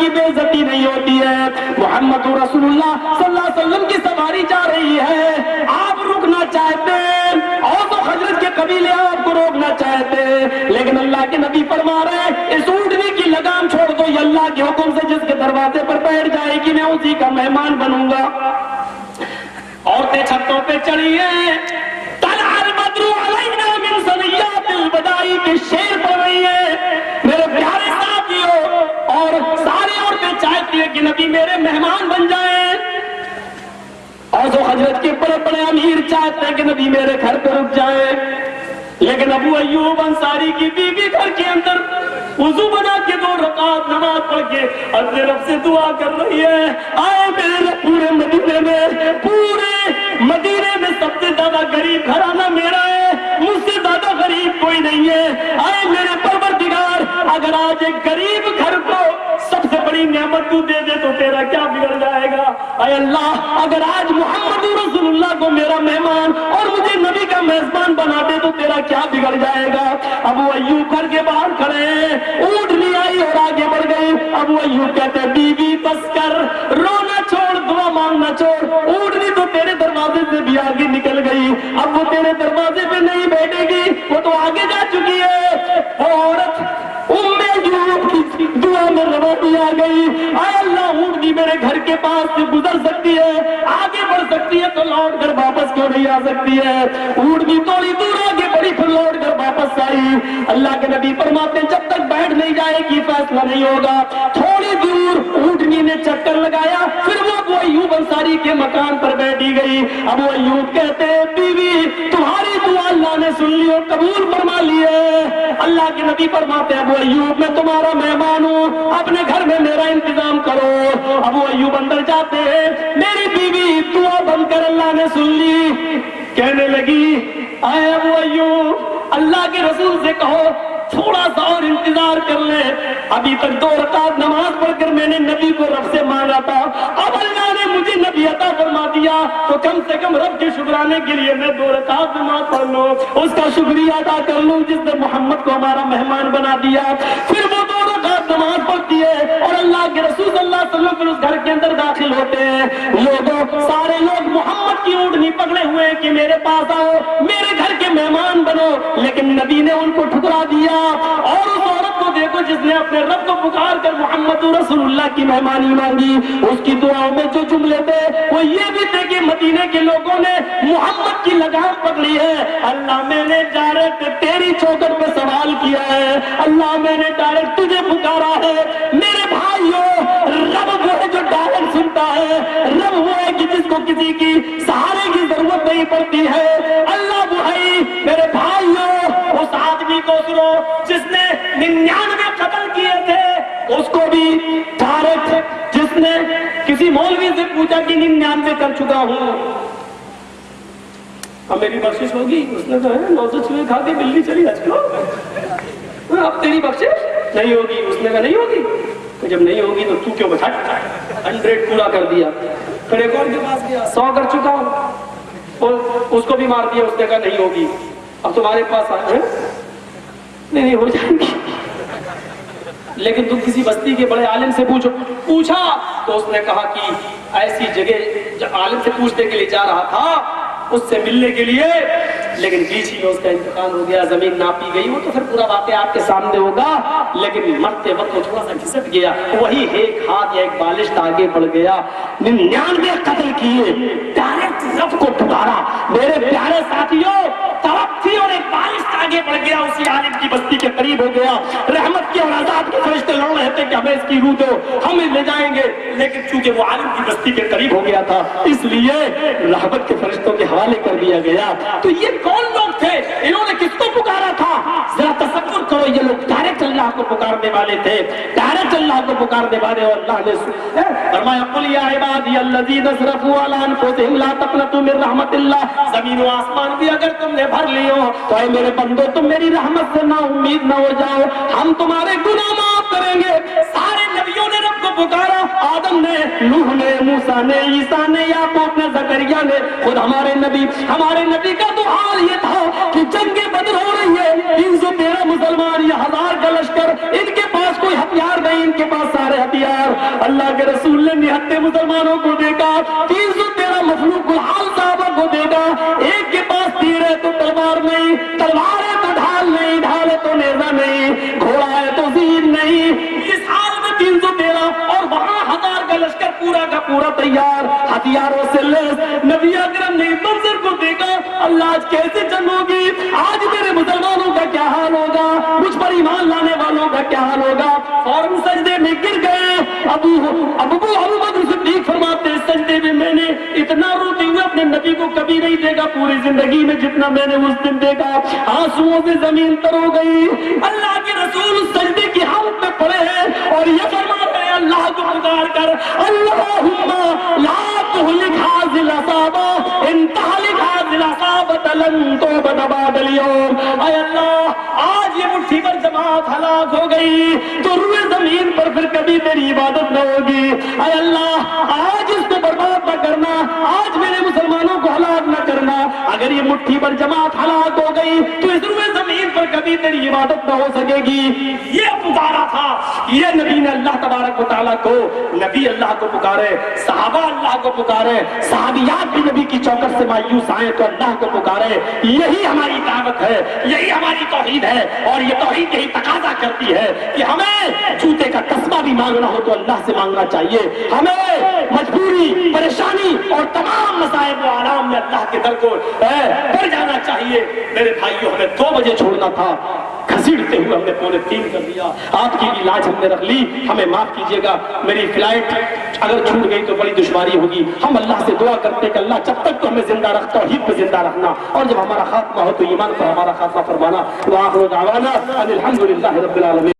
کی بے عزتی نہیں ہوتی ہے. محمد رسول اللہ صلی اللہ علیہ وسلم کی سواری جا رہی ہے, آپ رکنا چاہتے ہیں, اوس و خزرج کے قبیلے آپ کو روکنا چاہتے ہیں, لیکن اللہ کے نبی فرما رہے ہیں اس اونٹنی کی لگام چھوڑ دو, یہ اللہ کے حکم سے جس کے دروازے پر بیٹھ جائے گی میں اسی کا مہمان بنوں گا. عورتیں چھتوں پہ چڑھی ہیں, طلع البدر علینا من ثنیات الوداع کے شعر پڑھ رہی ہیں میرے پیارے ساتھیوں, اور ساری عورتیں چاہتی ہیں کہ نبی میرے مہمان بن جائیں. اوس و خزرج کے بڑے بڑے امیر چاہتے ہیں کہ نبی میرے گھر پہ رک جائے, لیکن ابو ایوب انصاری کی بیوی گھر کے اندر وضو بنا کے 2 رکعت نماز پڑھ کے اپنے رب سے دعا کر رہی ہے, آئے میرے رب پورے مدینے میں سب سے زیادہ غریب گھرانہ میرا ہے, مجھ سے زیادہ غریب کوئی نہیں ہے. آئے میرے پروردگار, اگر آج ایک غریب گھر کو سب سے بڑی نعمت تو دے دے تو تیرا کیا بگڑ جائے گا. اے اللہ, اگر آج محمد رسول اللہ کو میرا مہمان اور مجھے نبی کا میزبان بنا دے تو تیرا کیا بگڑ جائے گا. ابو ایوب گھر کے باہر کھڑے ہیں, اونٹنی آئی اور آگے بڑھ گئی. ابو ایوب کہتے ہیں بیوی بس کر, رونا چھوڑ, دعا مانگنا چھوڑ, اونٹنی تو تیرے دروازے سے بھی آگے نکل گئی, اب وہ تیرے دروازے پہ نہیں بیٹھے گی, وہ تو آگے جا چکی ہے. وہ عورت کی دعا میں روانی آ گئی, اے اللہ اونٹنی میرے گھر کے پاس سے گزر سکتی ہے, آگے بڑھ سکتی ہے, تو لوٹ کر واپس کیوں نہیں آ سکتی ہے. اونٹنی تھوڑی دور آگے بڑھی, پھر لوٹ کر واپس آئی. اللہ کے نبی فرماتے ہیں جب تک بیٹھ نہیں جائے گی فیصلہ نہیں ہوگا. تھوڑی دور اونٹنی نے چکر لگایا, پھر وہ ابو ایوب انصاری کے مکان پر بیٹھی گئی. ابو ایوب کہتے ہیں بیوی تمہاری دعا اللہ نے سن لی اور قبول فرما لی ہے. اللہ کے نبی فرماتے ہیں ابو ایوب میں تمہارا مہمان ہوں, اپنے گھر میں میرا انتظام کرو. ابو ایوب اندر جاتے ہیں, میری بیوی دعا بند کر اللہ نے سن لی. کہنے لگی اے ابو ایوب اللہ کے رسول سے کہو تھوڑا سا اور انتظار کر لے, ابھی تک 2 رکعت نماز پڑھ کر میں نے نبی کو رب سے مانگا تھا, اب اللہ نے مجھے نبی عطا فرما دیا تو کم سے کم رب کے شکرانے کے لیے میں 2 رکعت نماز پڑھ لوں, اس کا شکریہ ادا کر لوں جس نے محمد کو ہمارا مہمان بنا دیا. پھر وہ 2 رکعت نماز پڑھتی ہے اور اللہ کے رسول صلی اللہ علیہ وسلم پھر اس گھر کے اندر داخل ہوتے ہیں. سارے لوگ محمد کی اونٹنی پکڑے ہوئے ہیں کہ میرے پاس آؤ, میرے گھر کے مہمان بنو, لیکن نبی نے ان کو ٹھکرا دیا. اور اس عورت کو دیکھو جس نے اپنے رب کو پکار کر محمد رسول اللہ کی مہمانی مانگی, اس کی دعاؤں میں جو جملے تھے وہ یہ بھی تھے کہ مدینے کے لوگوں نے محمد کی لگام پکڑی ہے, اللہ میں نے ڈائریکٹ تیری چوکٹ پہ سوال کیا ہے, اللہ میں نے ڈائریکٹ تجھے پکارا ہے. میرے بھائیوں, رب وہ ہے جو ڈائریکٹ سنتا ہے, رب وہ ہے کہ جس کو کسی کی سہارے کی ضرورت نہیں پڑتی ہے. اللہ وہ ہے میرے بھائیوں, اس آدمی کو سنو جس نے 99 قتل کیے تھے, اس کو بھی ڈائریکٹ جس نے کسی مولوی سے پوچھا کہ 99 کر چکا ہوں, اب میری بخشش ہوگی, اس نے کہا 906 کھا کے بلی چلی آج کو, اب تیری بخشش نہیں ہوگی. اس نے کہا نہیں ہوگی, تو جب نہیں ہوگی تو تو کیوں بچا, 100 پورا کر دیا. پھر ایک اور کے پاس گیا 100 کر چکا ہوں, اور اس کو بھی مار دیا. اس نے کہا نہیں ہوگی, اب تمہارے پاس آئے نہیں ہو جائیں گی, لیکن تم کسی بستی کے بڑے عالم سے پوچھا تو اس نے کہا کہ ایسی جگہ عالم سے پوچھنے کے لیے جا رہا تھا, اس سے ملنے کے لیے, لیکن بیچ ہی میں اس کا انتقال ہو گیا, زمین ناپی گئی. وہ تو پھر پورا واقعہ آپ کے سامنے ہوگا, لیکن مرتے وقت وہ تھوڑا سا گھسٹ گیا, وہی ایک ہاتھ یا ایک بالشت آگے بڑھ گیا. 99 قتل کیے, ڈائریکٹ رب کو پکارا. میرے پیارے ساتھیوں, طرف تھی اور ایک بالشت آگے بڑھ گیا, اسی عالم کی بستی کے قریب ہو گیا. رحمت کے اور عذاب کے فرشتے لڑ رہے تھے کہ ہمیں اس کی روح دو, ہم لے جائیں گے, لیکن چونکہ وہ عالم کی بستی کے قریب ہو گیا تھا اس لیے رحمت کے فرشتوں کے حوالے کر دیا گیا. تو یہ کون لوگ تھے, انہوں نے کس کو پکارا تھا؟ ذرا تصور کرو, یہ لوگ ڈائریکٹ اللہ کو پکارنے والے تھے, ڈائریکٹ اللہ کو پکارنے والے. اور اللہ نے فرمایا قل یا عبادی الذین اسرفوا علی انفسہم لا تقنطوا من رحمت اللہ, زمین و آسمان بھی اگر تم نے بھر لی ہو تو اے میرے بندو تم میری رحمت سے نا امید نہ ہو جاؤ, ہم تمہارے گناہ معاف کریں گے. سارے نبیوں نے رب کو پکارا, آدم نے, نوح نے, موسیٰ نے, عیسیٰ نے, یعقوب نے, زکریا نے, خود ہمارے نبی کا تو حال یہ تھا کہ جنگ بدر ہو رہی ہے, 313 مسلمان, یہ 1000 کا لشکر, ان کے پاس کوئی ہتھیار نہیں, ان کے پاس سارے ہتھیار اللہ کے رسول نے نہتے مسلمانوں کو دیکھا، 313 مخلوق الحال صحابہ کو دیکھا، ایک کے پاس تیر ہے تو تلوار نہیں، تلوار ہے تو ڈھال نہیں، ڈھال ہے تو نیزہ نہیں، گھوڑا ہے تو زیر نہیں، اس حال میں 313 اور وہاں 1000 کا لشکر پورا کا پورا تیار، ہتھیاروں سے لیس۔ نبی اکرم نے اس منظر کو دیکھا، اللہ آج کیسے جنگ ہوگی، آج میرے مسلمانوں کا کیا حال ہوگا، مجھ پر ایمان لانے والوں کا کیا حال ہوگا، فوراً سجدے میں گر گئے۔ ابو بکر صدیق فرماتے ہیں سجدے میں میں نے اتنا روتے ہوئے اپنے نبی کو کبھی نہیں دیکھا پوری زندگی میں جتنا میں نے اس دن دیکھا، آنسوؤں سے زمین تر ہو گئی۔ اللہ کے رسول اس سجدے کی حالت میں پڑے ہیں اور یہ فرماتے ہیں اللہ کو پکار کر، اللہم لا تہلک ھذہ العصابہ ان تہلک ھذہ العصابہ لن تعبد بعد اليوم۔ اے اللہ آج یہ مٹھی پر جماعت ہلاک ہو گئی تو روئے زمین پر پھر کبھی تیری عبادت نہ ہوگی۔ اے اللہ آج اس کو برباد نہ کرنا، آج میرے مسلمانوں کو ہلاک نہ کرنا، اگر یہ مٹھی پر جماعت ہلاک ہو گئی تو اس روئے زمین پر کبھی تیری عبادت نہ ہو سکے گی۔ یہ پکارا تھا، یہ نبی نے اللہ تبارک و تعالیٰ کو، نبی اللہ کو پکارے، صحابہ اللہ کو پکارے، صحابیات بھی نبی کی چوکٹ سے مایوس آئے تو اللہ کو پکارے۔ یہی ہماری دعوت ہے، یہی ہماری توحید ہے، اور یہ توحید یہی تقاضا کرتی ہے کہ ہمیں جوتے کا تسمہ بھی مانگنا ہو تو اللہ سے مانگنا چاہیے، ہمیں مجبوری، پریشانی اور تمام مصائب و آلام میں اللہ کے در کو پڑ جانا چاہیے۔ میرے بھائیوں ہمیں 2 بجے چھوڑنا تھا، گھسیٹتے ہوئے ہم نے 2:45 کر دیا، آپ کی بھی لاج ہم نے رکھ لی، ہمیں معاف کیجیے گا، میری فلائٹ اگر چھوٹ گئی تو بڑی دشواری ہوگی۔ ہم اللہ سے دعا کرتے ہیں کہ اللہ جب تک تو ہمیں زندہ رکھتا توحید پہ زندہ رکھنا، اور جب ہمارا خاتمہ ہو تو ایمان پر ہمارا خاتمہ فرمانا۔ وآخر دعوانا ان الحمد للہ رب العالمین۔